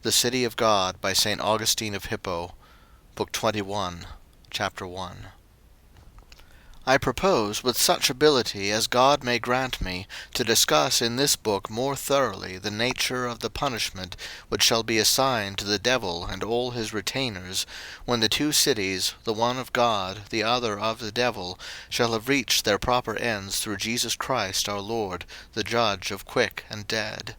The City of God, by St. Augustine of Hippo, Book 21, Chapter 1. I propose, with such ability as God may grant me, to discuss in this book more thoroughly the nature of the punishment which shall be assigned to the devil and all his retainers, when the two cities, the one of God, the other of the devil, shall have reached their proper ends through Jesus Christ our Lord, the Judge of quick and dead.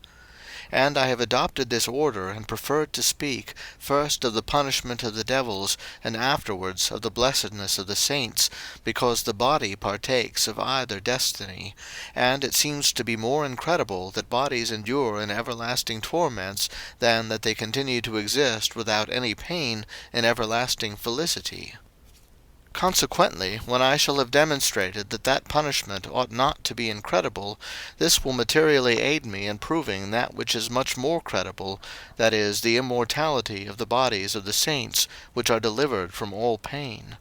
And I have adopted this order, and preferred to speak, first of the punishment of the devils, and afterwards of the blessedness of the saints, because the body partakes of either destiny, and it seems to be more incredible that bodies endure in everlasting torments, than that they continue to exist without any pain in everlasting felicity. Consequently, when I shall have demonstrated that that punishment ought not to be incredible, this will materially aid me in proving that which is much more credible, that is, the immortality of the bodies of the saints, which are delivered from all pain.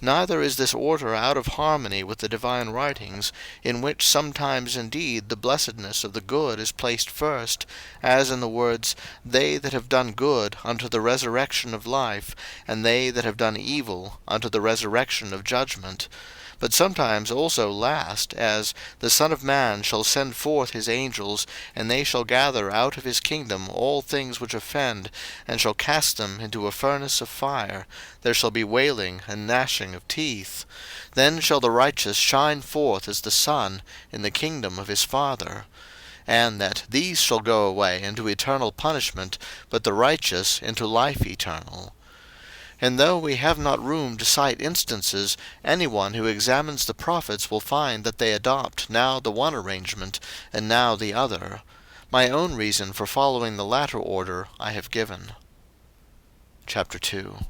Neither is this order out of harmony with the divine writings, in which sometimes indeed the blessedness of the good is placed first, as in the words, "They that have done good unto the resurrection of life, and they that have done evil unto the resurrection of judgment," but sometimes also last, as, "The Son of Man shall send forth his angels, and they shall gather out of his kingdom all things which offend, and shall cast them into a furnace of fire. There shall be wailing and gnashing of teeth. Then shall the righteous shine forth as the sun in the kingdom of his Father." And that "these shall go away into eternal punishment, but the righteous into life eternal." And though we have not room to cite instances, any one who examines the prophets will find that they adopt now the one arrangement, and now the other. My own reason for following the latter order I have given. Chapter 2.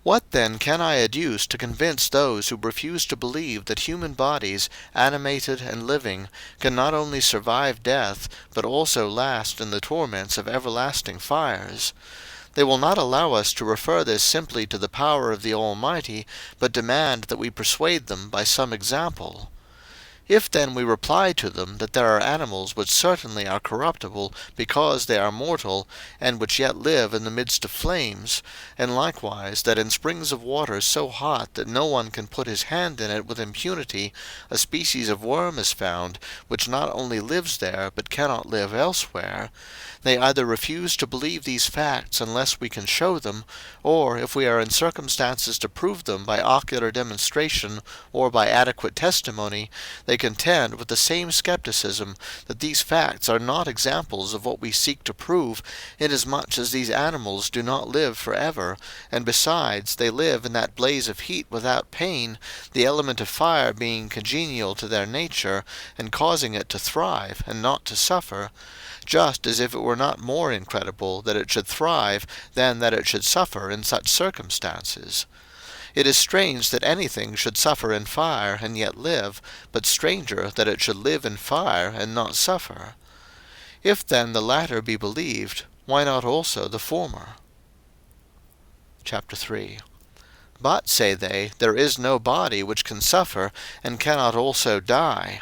What then can I adduce to convince those who refuse to believe that human bodies, animated and living, can not only survive death, but also last in the torments of everlasting fires? They will not allow us to refer this simply to the power of the Almighty, but demand that we persuade them by some example. If then we reply to them that there are animals which certainly are corruptible, because they are mortal, and which yet live in the midst of flames, and likewise that in springs of water so hot that no one can put his hand in it with impunity, a species of worm is found, which not only lives there, but cannot live elsewhere, they either refuse to believe these facts unless we can show them, or, if we are in circumstances to prove them by ocular demonstration or by adequate testimony, they contend with the same skepticism that these facts are not examples of what we seek to prove, inasmuch as these animals do not live forever, and besides they live in that blaze of heat without pain, the element of fire being congenial to their nature, and causing it to thrive and not to suffer, just as if it were not more incredible that it should thrive than that it should suffer in such circumstances. It is strange that anything should suffer in fire and yet live, but stranger that it should live in fire and not suffer. If then the latter be believed, why not also the former? Chapter 3. But, say they, there is no body which can suffer, and cannot also die.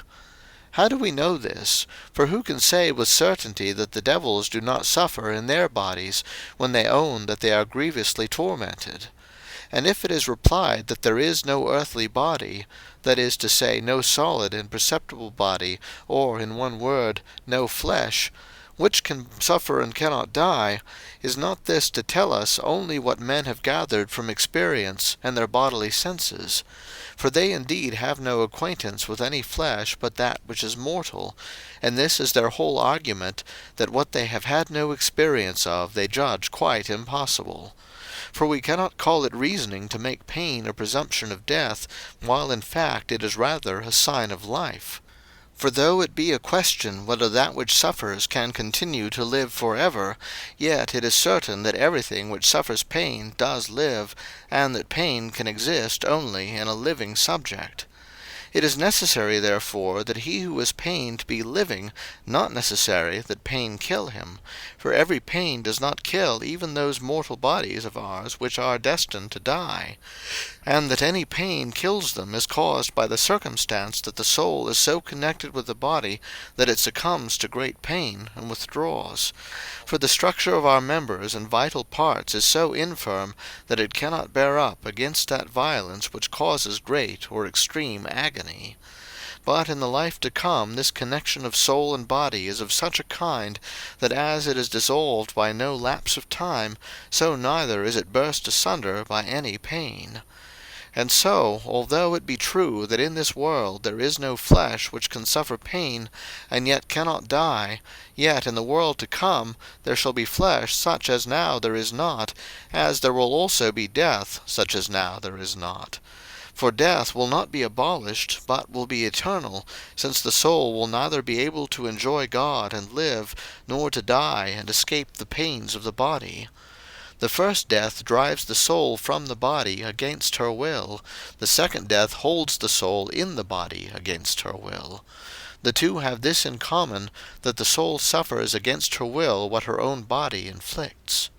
How do we know this? For who can say with certainty that the devils do not suffer in their bodies, when they own that they are grievously tormented? And if it is replied that there is no earthly body, that is to say, no solid and perceptible body, or, in one word, no flesh, which can suffer and cannot die, is not this to tell us only what men have gathered from experience and their bodily senses? For they indeed have no acquaintance with any flesh but that which is mortal, and this is their whole argument, that what they have had no experience of they judge quite impossible. For we cannot call it reasoning to make pain a presumption of death, while in fact it is rather a sign of life. For though it be a question whether that which suffers can continue to live forever, yet it is certain that everything which suffers pain does live, and that pain can exist only in a living subject. It is necessary, therefore, that he who is pained be living, not necessary that pain kill him. For every pain does not kill even those mortal bodies of ours which are destined to die. And that any pain kills them is caused by the circumstance that the soul is so connected with the body that it succumbs to great pain and withdraws. For the structure of our members and vital parts is so infirm that it cannot bear up against that violence which causes great or extreme agony. But in the life to come this connection of soul and body is of such a kind that as it is dissolved by no lapse of time, so neither is it burst asunder by any pain. And so, although it be true that in this world there is no flesh which can suffer pain, and yet cannot die, yet in the world to come there shall be flesh such as now there is not, as there will also be death such as now there is not. For death will not be abolished, but will be eternal, since the soul will neither be able to enjoy God and live, nor to die and escape the pains of the body. The first death drives the soul from the body against her will. The second death holds the soul in the body against her will. The two have this in common, that the soul suffers against her will what her own body inflicts.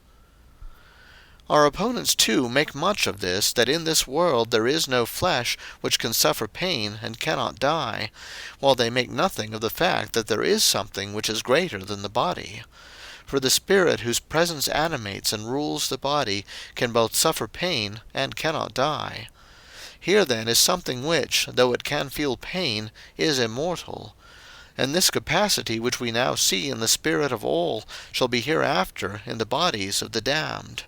Our opponents too make much of this, that in this world there is no flesh which can suffer pain and cannot die, while they make nothing of the fact that there is something which is greater than the body. For the spirit whose presence animates and rules the body can both suffer pain and cannot die. Here then is something which, though it can feel pain, is immortal. And this capacity which we now see in the spirit of all shall be hereafter in the bodies of the damned.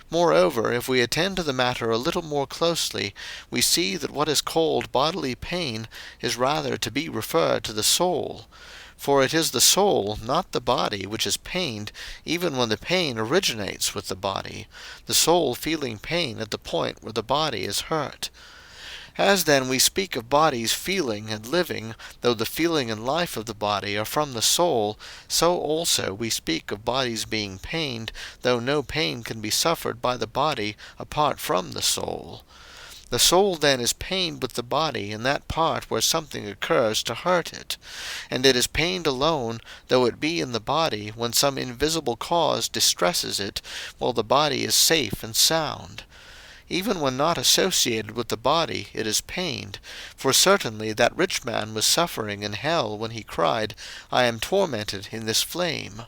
Moreover, if we attend to the matter a little more closely, we see that what is called bodily pain is rather to be referred to the soul. For it is the soul, not the body, which is pained, even when the pain originates with the body, the soul feeling pain at the point where the body is hurt. As then we speak of bodies feeling and living, though the feeling and life of the body are from the soul, so also we speak of bodies being pained, though no pain can be suffered by the body apart from the soul. The soul then is pained with the body in that part where something occurs to hurt it, and it is pained alone, though it be in the body, when some invisible cause distresses it, while the body is safe and sound. Even when not associated with the body it is pained, for certainly that rich man was suffering in hell when he cried, "I am tormented in this flame."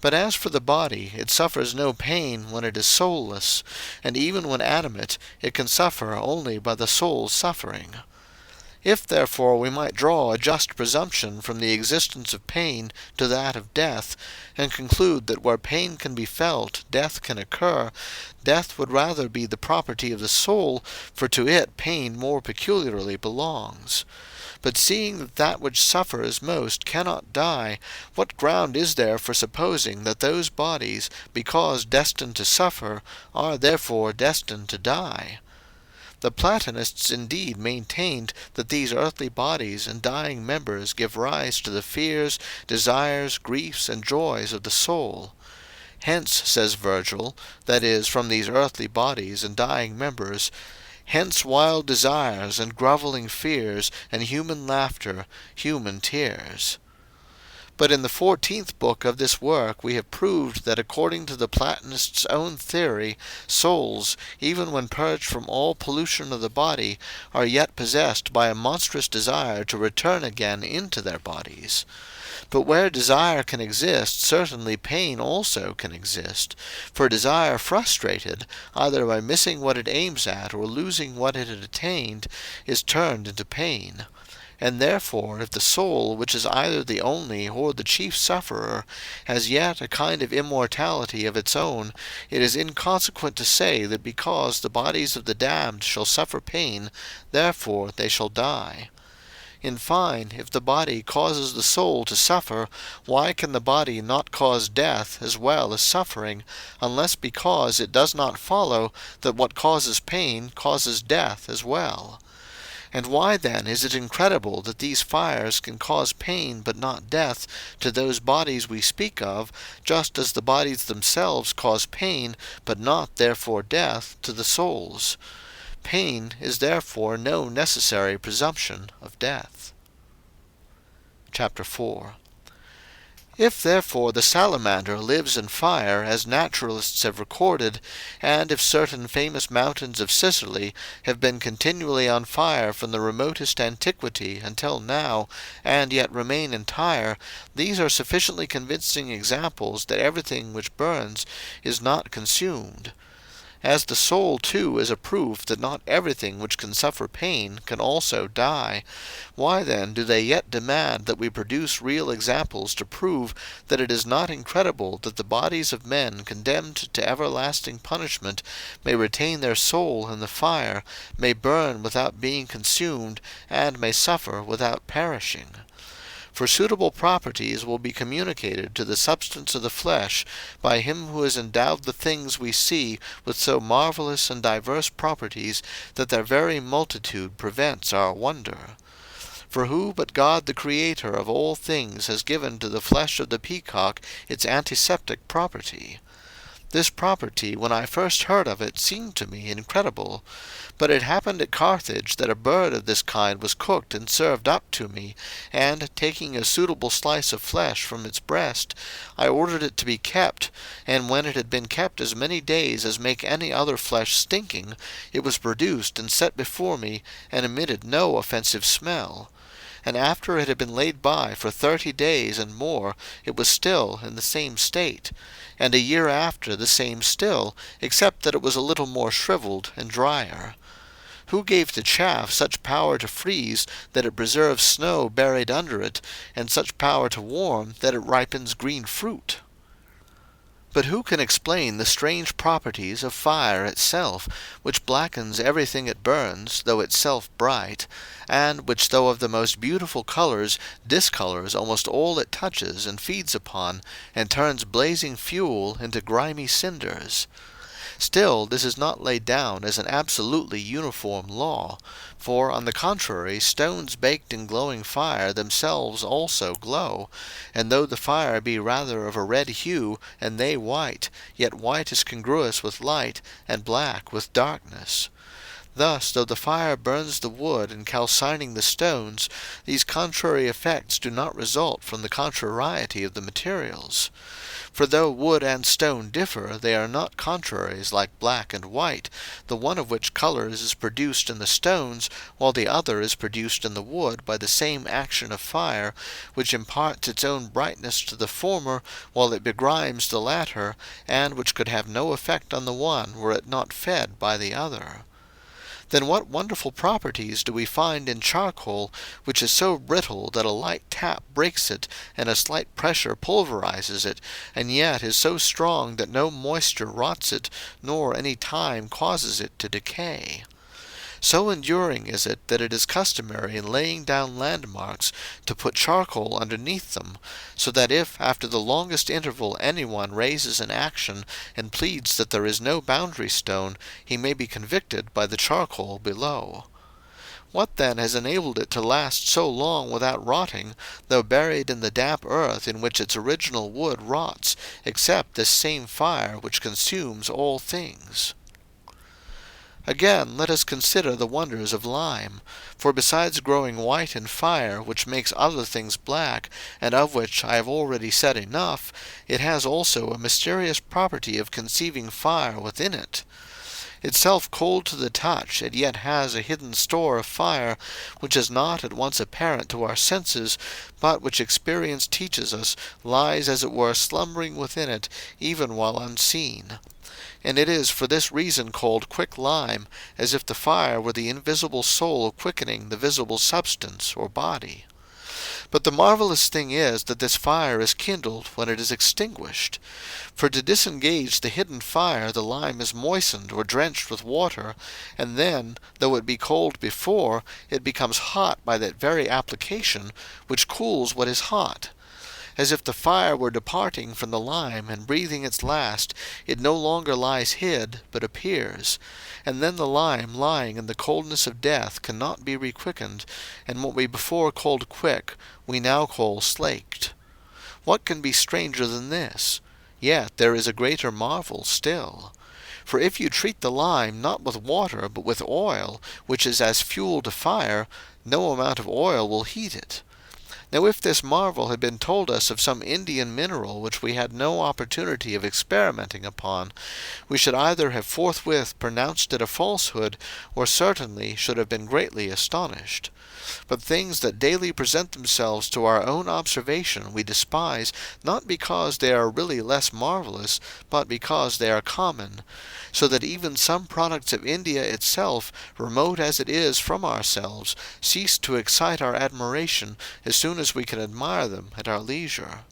But as for the body, it suffers no pain when it is soulless, and even when animate, it can suffer only by the soul's suffering. If therefore we might draw a just presumption from the existence of pain to that of death, and conclude that where pain can be felt, death can occur, death would rather be the property of the soul, for to it pain more peculiarly belongs. But seeing that that which suffers most cannot die, what ground is there for supposing that those bodies, because destined to suffer, are therefore destined to die? The Platonists indeed maintained that these earthly bodies and dying members give rise to the fears, desires, griefs, and joys of the soul. Hence, says Virgil, that is, from these earthly bodies and dying members, hence wild desires and grovelling fears, and human laughter, human tears. But in the 14th book of this work we have proved that according to the Platonists' own theory, souls, even when purged from all pollution of the body, are yet possessed by a monstrous desire to return again into their bodies. But where desire can exist, certainly pain also can exist, for desire frustrated, either by missing what it aims at or losing what it had attained, is turned into pain. And therefore, if the soul, which is either the only or the chief sufferer, has yet a kind of immortality of its own, it is inconsequent to say that because the bodies of the damned shall suffer pain, therefore they shall die. In fine, if the body causes the soul to suffer, why can the body not cause death as well as suffering, unless because it does not follow that what causes pain causes death as well? And why then is it incredible that these fires can cause pain but not death to those bodies we speak of, just as the bodies themselves cause pain but not therefore death to the souls? Pain is therefore no necessary presumption of death. Chapter 4. If therefore the salamander lives in fire, as naturalists have recorded, and if certain famous mountains of Sicily have been continually on fire from the remotest antiquity until now, and yet remain entire, these are sufficiently convincing examples that everything which burns is not consumed. As the soul too is a proof that not everything which can suffer pain can also die, why then do they yet demand that we produce real examples to prove that it is not incredible that the bodies of men condemned to everlasting punishment may retain their soul in the fire, may burn without being consumed, and may suffer without perishing? For suitable properties will be communicated to the substance of the flesh by him who has endowed the things we see with so marvellous and diverse properties that their very multitude prevents our wonder. For who but God the Creator of all things has given to the flesh of the peacock its antiseptic property? This property, when I first heard of it, seemed to me incredible. But it happened at Carthage that a bird of this kind was cooked and served up to me, and, taking a suitable slice of flesh from its breast, I ordered it to be kept, and when it had been kept as many days as make any other flesh stinking, it was produced and set before me, and emitted no offensive smell. And after it had been laid by for 30 days and more, it was still in the same state, and a year after the same still, except that it was a little more shriveled and drier. Who gave to chaff such power to freeze that it preserves snow buried under it, and such power to warm that it ripens green fruit? But who can explain the strange properties of fire itself, which blackens everything it burns, though itself bright, and which, though of the most beautiful colours, discolours almost all it touches and feeds upon, and turns blazing fuel into grimy cinders? Still, this is not laid down as an absolutely uniform law, for, on the contrary, stones baked in glowing fire themselves also glow, and though the fire be rather of a red hue, and they white, yet white is congruous with light, and black with darkness. Thus, though the fire burns the wood in calcining the stones, these contrary effects do not result from the contrariety of the materials. For though wood and stone differ, they are not contraries like black and white, the one of which colours is produced in the stones, while the other is produced in the wood by the same action of fire, which imparts its own brightness to the former, while it begrimes the latter, and which could have no effect on the one were it not fed by the other. Then what wonderful properties do we find in charcoal, which is so brittle that a light tap breaks it, and a slight pressure pulverizes it, and yet is so strong that no moisture rots it, nor any time causes it to decay? So enduring is it that it is customary in laying down landmarks to put charcoal underneath them, so that if after the longest interval anyone raises an action and pleads that there is no boundary stone, he may be convicted by the charcoal below. What then has enabled it to last so long without rotting, though buried in the damp earth in which its original wood rots, except this same fire which consumes all things? Again, let us consider the wonders of lime. For besides growing white in fire, which makes other things black, and of which I have already said enough, it has also a mysterious property of conceiving fire within it. Itself cold to the touch, it yet has a hidden store of fire, which is not at once apparent to our senses, but which experience teaches us lies as it were slumbering within it, even while unseen. And it is for this reason called quicklime, as if the fire were the invisible soul quickening the visible substance or body. But the marvelous thing is that this fire is kindled when it is extinguished. For to disengage the hidden fire the lime is moistened or drenched with water, and then, though it be cold before, it becomes hot by that very application, which cools what is hot. As if the fire were departing from the lime and breathing its last, it no longer lies hid, but appears. And then the lime lying in the coldness of death cannot be requickened, and what we before called quick, we now call slaked. What can be stranger than this? Yet there is a greater marvel still. For if you treat the lime not with water, but with oil, which is as fuel to fire, no amount of oil will heat it. Now if this marvel had been told us of some Indian mineral which we had no opportunity of experimenting upon, we should either have forthwith pronounced it a falsehood, or certainly should have been greatly astonished. But things that daily present themselves to our own observation we despise, not because they are really less marvellous, but because they are common; so that even some products of India itself, remote as it is from ourselves, cease to excite our admiration as soon as we can admire them at our leisure.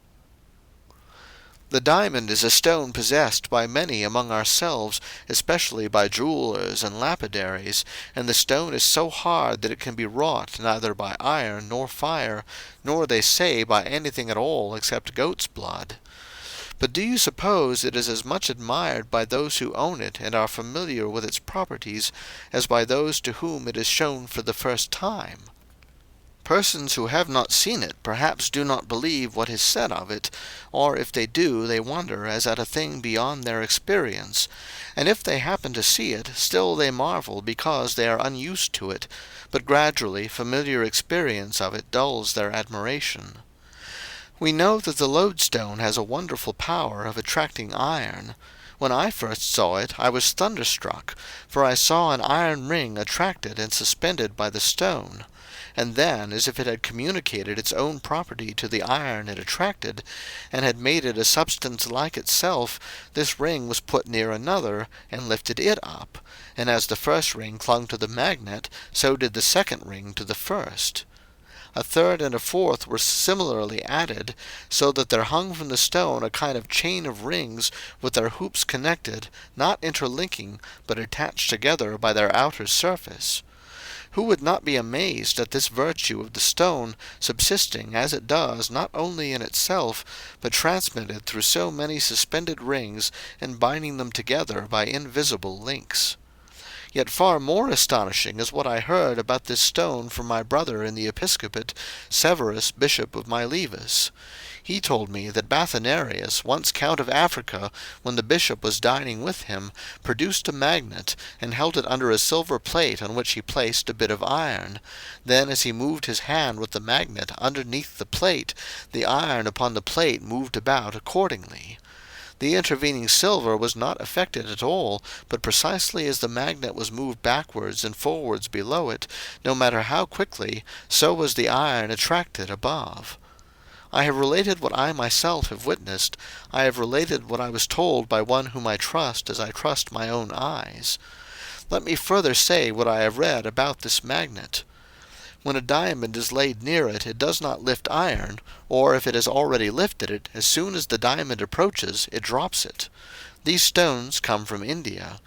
The diamond is a stone possessed by many among ourselves, especially by jewellers and lapidaries, and the stone is so hard that it can be wrought neither by iron nor fire, nor, they say, by anything at all except goat's blood. But do you suppose it is as much admired by those who own it and are familiar with its properties, as by those to whom it is shown for the first time? Persons who have not seen it perhaps do not believe what is said of it, or if they do, they wonder as at a thing beyond their experience, and if they happen to see it, still they marvel because they are unused to it, but gradually familiar experience of it dulls their admiration. We know that the lodestone has a wonderful power of attracting iron. When I first saw it, I was thunderstruck, for I saw an iron ring attracted and suspended by the stone. And then, as if it had communicated its own property to the iron it attracted, and had made it a substance like itself, this ring was put near another, and lifted it up, and as the first ring clung to the magnet, so did the second ring to the first. A third and a fourth were similarly added, so that there hung from the stone a kind of chain of rings, with their hoops connected, not interlinking, but attached together by their outer surface. Who would not be amazed at this virtue of the stone, subsisting as it does not only in itself, but transmitted through so many suspended rings, and binding them together by invisible links? Yet far more astonishing is what I heard about this stone from my brother in the episcopate, Severus, bishop of Milevis. He told me that Bathanarius, once count of Africa, when the bishop was dining with him, produced a magnet, and held it under a silver plate on which he placed a bit of iron. Then, as he moved his hand with the magnet underneath the plate, the iron upon the plate moved about accordingly. The intervening silver was not affected at all, but precisely as the magnet was moved backwards and forwards below it, no matter how quickly, so was the iron attracted above. I have related what I myself have witnessed. I have related what I was told by one whom I trust as I trust my own eyes. Let me further say what I have read about this magnet. When a diamond is laid near it, it does not lift iron, or if it has already lifted it, as soon as the diamond approaches, it drops it. These stones come from India.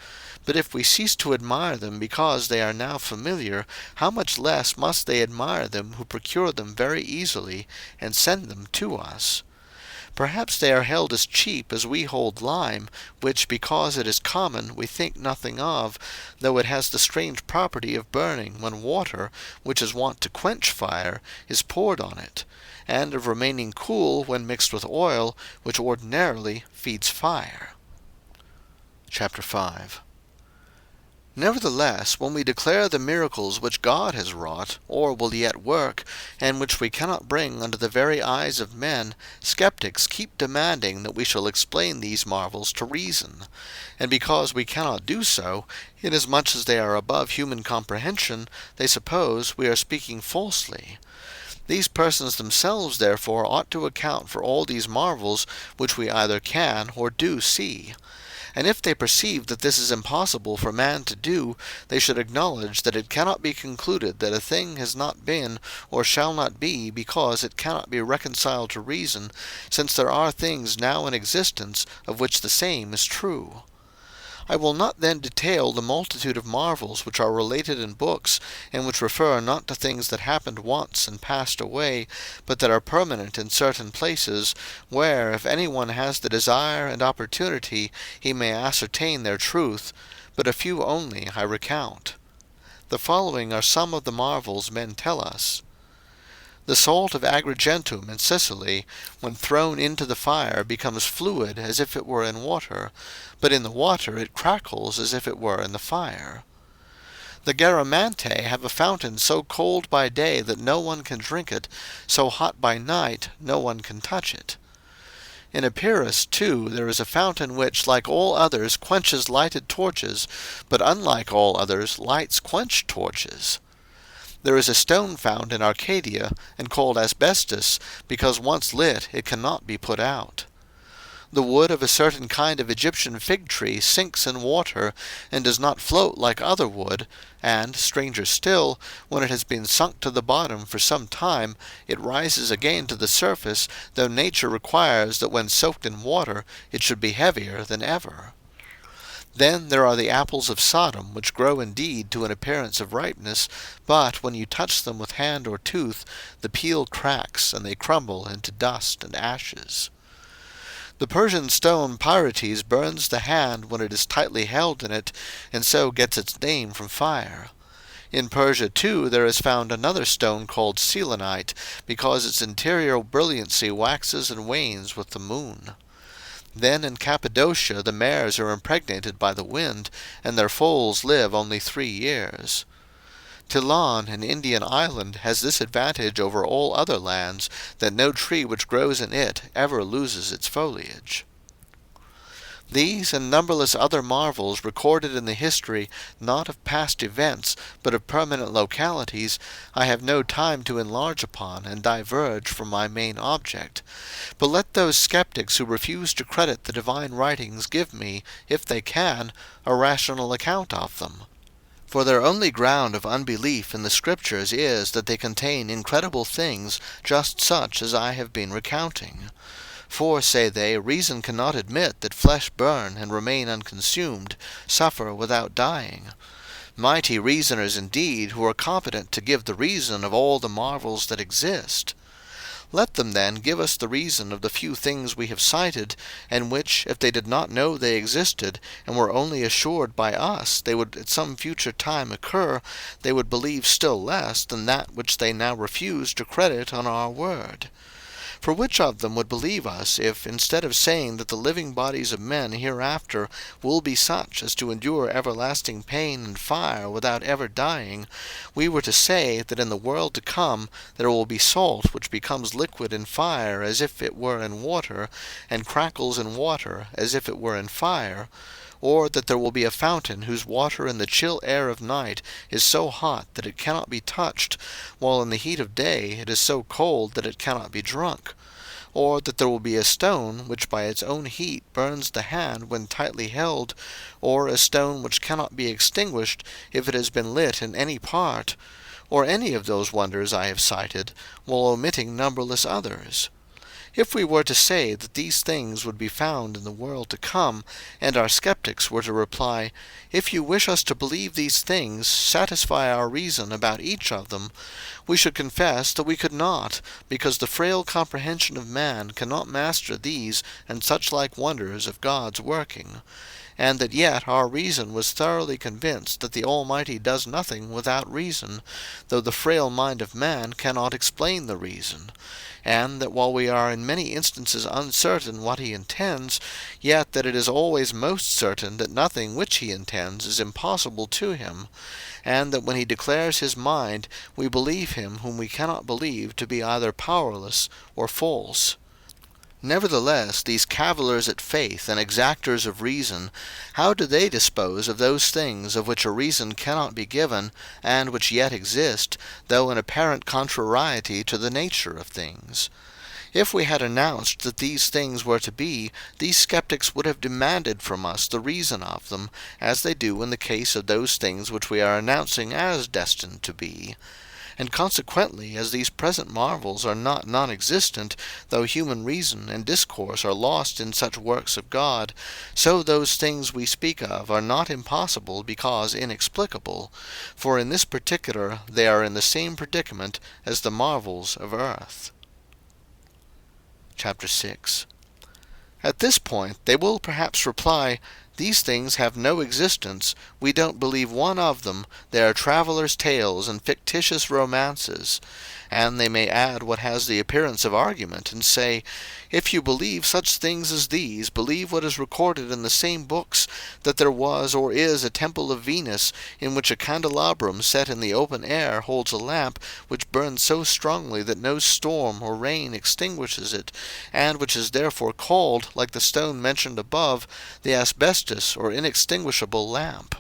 But if we cease to admire them because they are now familiar, how much less must they admire them who procure them very easily, and send them to us? Perhaps they are held as cheap as we hold lime, which, because it is common, we think nothing of, though it has the strange property of burning when water, which is wont to quench fire, is poured on it, and of remaining cool when mixed with oil, which ordinarily feeds fire. Chapter 5. Nevertheless, when we declare the miracles which God has wrought, or will yet work, and which we cannot bring under the very eyes of men, skeptics keep demanding that we shall explain these marvels to reason. And because we cannot do so, inasmuch as they are above human comprehension, they suppose we are speaking falsely. These persons themselves, therefore, ought to account for all these marvels which we either can or do see. And if they perceive that this is impossible for man to do, they should acknowledge that it cannot be concluded that a thing has not been or shall not be because it cannot be reconciled to reason, since there are things now in existence of which the same is true. I will not then detail the multitude of marvels which are related in books, and which refer not to things that happened once and passed away, but that are permanent in certain places, where, if any one has the desire and opportunity, he may ascertain their truth, but a few only I recount. The following are some of the marvels men tell us. The salt of Agrigentum in Sicily, when thrown into the fire, becomes fluid as if it were in water, but in the water it crackles as if it were in the fire. The Garamantes have a fountain so cold by day that no one can drink it, so hot by night no one can touch it. In Epirus, too, there is a fountain which, like all others, quenches lighted torches, but unlike all others, lights quenched torches. There is a stone found in Arcadia, and called asbestos, because once lit it cannot be put out. The wood of a certain kind of Egyptian fig tree sinks in water, and does not float like other wood, and, stranger still, when it has been sunk to the bottom for some time, it rises again to the surface, though nature requires that when soaked in water it should be heavier than ever. Then there are the apples of Sodom, which grow indeed to an appearance of ripeness, but when you touch them with hand or tooth, the peel cracks, and they crumble into dust and ashes. The Persian stone pyrites burns the hand when it is tightly held in it, and so gets its name from fire. In Persia, too, there is found another stone called selenite, because its interior brilliancy waxes and wanes with the moon. Then in Cappadocia the mares are impregnated by the wind, and their foals live only 3 years. Ceylon, an Indian island, has this advantage over all other lands, that no tree which grows in it ever loses its foliage. These and numberless other marvels recorded in the history, not of past events, but of permanent localities, I have no time to enlarge upon and diverge from my main object. But let those skeptics who refuse to credit the divine writings give me, if they can, a rational account of them. For their only ground of unbelief in the Scriptures is that they contain incredible things, just such as I have been recounting. For, say they, reason cannot admit that flesh burn and remain unconsumed, suffer without dying. Mighty reasoners indeed, who are competent to give the reason of all the marvels that exist. Let them then give us the reason of the few things we have cited, and which, if they did not know they existed, and were only assured by us they would at some future time occur, they would believe still less than that which they now refuse to credit on our word. For which of them would believe us, if, instead of saying that the living bodies of men hereafter will be such as to endure everlasting pain and fire without ever dying, we were to say that in the world to come there will be salt which becomes liquid in fire as if it were in water, and crackles in water as if it were in fire, or that there will be a fountain whose water in the chill air of night is so hot that it cannot be touched, while in the heat of day it is so cold that it cannot be drunk, or that there will be a stone which by its own heat burns the hand when tightly held, or a stone which cannot be extinguished if it has been lit in any part, or any of those wonders I have cited, while omitting numberless others. If we were to say that these things would be found in the world to come, and our skeptics were to reply, "If you wish us to believe these things, satisfy our reason about each of them," we should confess that we could not, because the frail comprehension of man cannot master these and such like wonders of God's working, and that yet our reason was thoroughly convinced that the Almighty does nothing without reason, though the frail mind of man cannot explain the reason, and that while we are in many instances uncertain what he intends, yet that it is always most certain that nothing which he intends is impossible to him, and that when he declares his mind, we believe him whom we cannot believe to be either powerless or false. Nevertheless, these cavillers at faith and exactors of reason, how do they dispose of those things of which a reason cannot be given, and which yet exist, though in apparent contrariety to the nature of things? If we had announced that these things were to be, these skeptics would have demanded from us the reason of them, as they do in the case of those things which we are announcing as destined to be. And consequently, as these present marvels are not non-existent, though human reason and discourse are lost in such works of God, so those things we speak of are not impossible because inexplicable, for in this particular they are in the same predicament as the marvels of earth. Chapter 6. At this point they will perhaps reply, These things have no existence, we don't believe one of them, they are travellers' tales and fictitious romances. And they may add what has the appearance of argument, and say, if you believe such things as these, believe what is recorded in the same books, that there was or is a temple of Venus, in which a candelabrum set in the open air holds a lamp which burns so strongly that no storm or rain extinguishes it, and which is therefore called, like the stone mentioned above, the asbestos or inextinguishable lamp.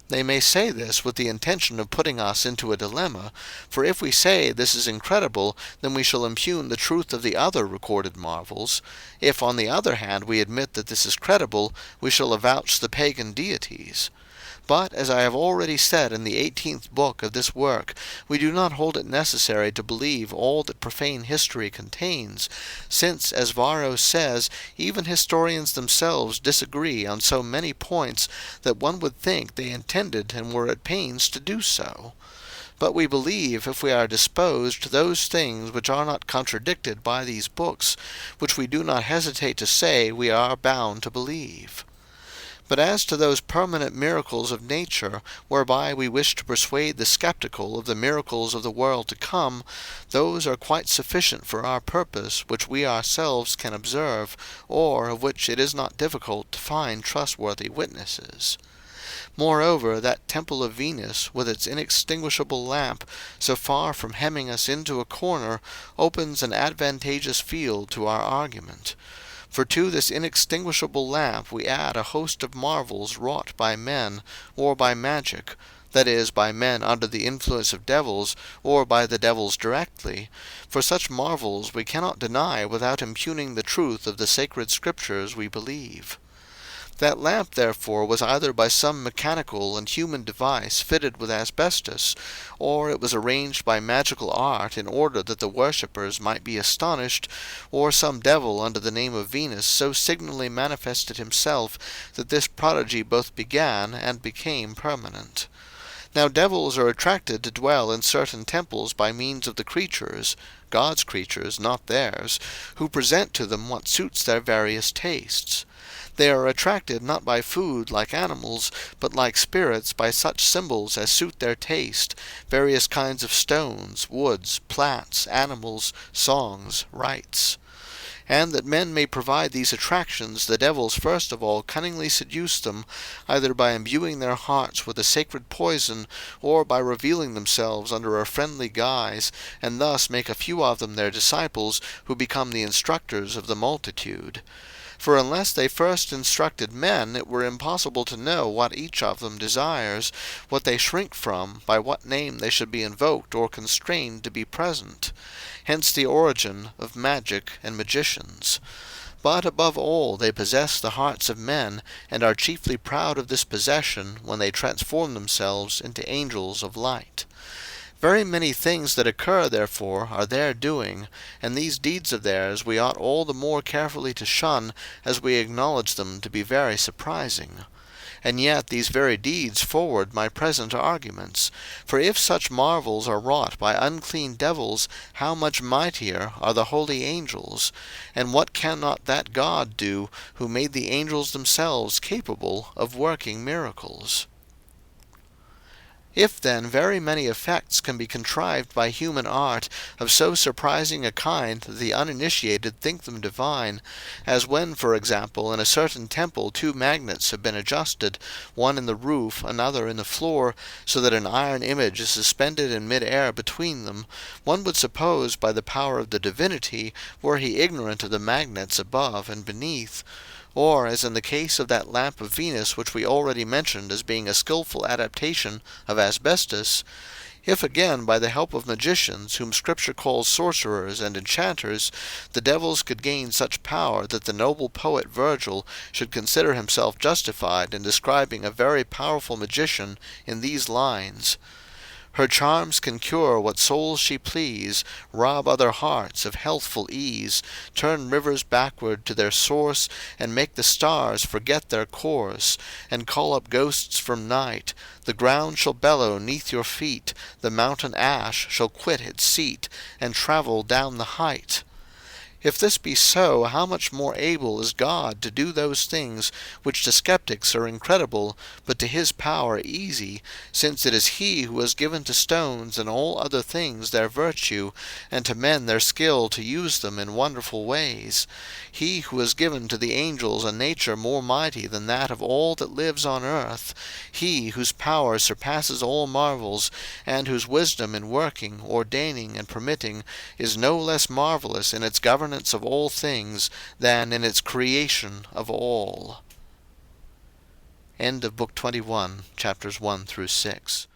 They may say this with the intention of putting us into a dilemma, for if we say this is incredible, then we shall impugn the truth of the other recorded marvels. If, on the other hand, we admit that this is credible, we shall avouch the pagan deities. But, as I have already said in the 18th book of this work, we do not hold it necessary to believe all that profane history contains, since, as Varro says, even historians themselves disagree on so many points that one would think they intended and were at pains to do so. But we believe, if we are disposed, those things which are not contradicted by these books, which we do not hesitate to say we are bound to believe. But as to those permanent miracles of nature, whereby we wish to persuade the skeptical of the miracles of the world to come, those are quite sufficient for our purpose, which we ourselves can observe, or of which it is not difficult to find trustworthy witnesses. Moreover, that temple of Venus, with its inextinguishable lamp, so far from hemming us into a corner, opens an advantageous field to our argument. For to this inextinguishable lamp we add a host of marvels wrought by men, or by magic, that is, by men under the influence of devils, or by the devils directly, for such marvels we cannot deny without impugning the truth of the sacred scriptures we believe. That lamp, therefore, was either by some mechanical and human device fitted with asbestos, or it was arranged by magical art in order that the worshippers might be astonished, or some devil under the name of Venus so signally manifested himself that this prodigy both began and became permanent. Now devils are attracted to dwell in certain temples by means of the creatures, God's creatures, not theirs, who present to them what suits their various tastes. They are attracted not by food like animals, but like spirits by such symbols as suit their taste, various kinds of stones, woods, plants, animals, songs, rites. And that men may provide these attractions, the devils first of all cunningly seduce them, either by imbuing their hearts with a sacred poison, or by revealing themselves under a friendly guise, and thus make a few of them their disciples, who become the instructors of the multitude. For unless they first instructed men, it were impossible to know what each of them desires, what they shrink from, by what name they should be invoked or constrained to be present. Hence the origin of magic and magicians. But above all they possess the hearts of men, and are chiefly proud of this possession when they transform themselves into angels of light. Very many things that occur, therefore, are their doing, and these deeds of theirs we ought all the more carefully to shun, as we acknowledge them to be very surprising. And yet these very deeds forward my present arguments. For if such marvels are wrought by unclean devils, how much mightier are the holy angels? And what cannot that God do, who made the angels themselves capable of working miracles? If then very many effects can be contrived by human art of so surprising a kind that the uninitiated think them divine, as when, for example, in a certain temple 2 magnets have been adjusted, one in the roof, another in the floor, so that an iron image is suspended in mid-air between them, one would suppose by the power of the divinity, were he ignorant of the magnets above and beneath. Or, as in the case of that lamp of Venus which we already mentioned as being a skilful adaptation of asbestos, if again by the help of magicians, whom Scripture calls sorcerers and enchanters, the devils could gain such power that the noble poet Virgil should consider himself justified in describing a very powerful magician in these lines: Her charms can cure what souls she please, rob other hearts of healthful ease, turn rivers backward to their source, and make the stars forget their course, and call up ghosts from night. The ground shall bellow 'neath your feet, the mountain ash shall quit its seat, and travel down the height. If this be so, how much more able is God to do those things which to skeptics are incredible, but to his power easy, since it is he who has given to stones and all other things their virtue, and to men their skill to use them in wonderful ways; he who has given to the angels a nature more mighty than that of all that lives on earth; he whose power surpasses all marvels, and whose wisdom in working, ordaining, and permitting is no less marvelous in its governance of all things than in its creation of all. End of Book 21, chapters 1 through 6.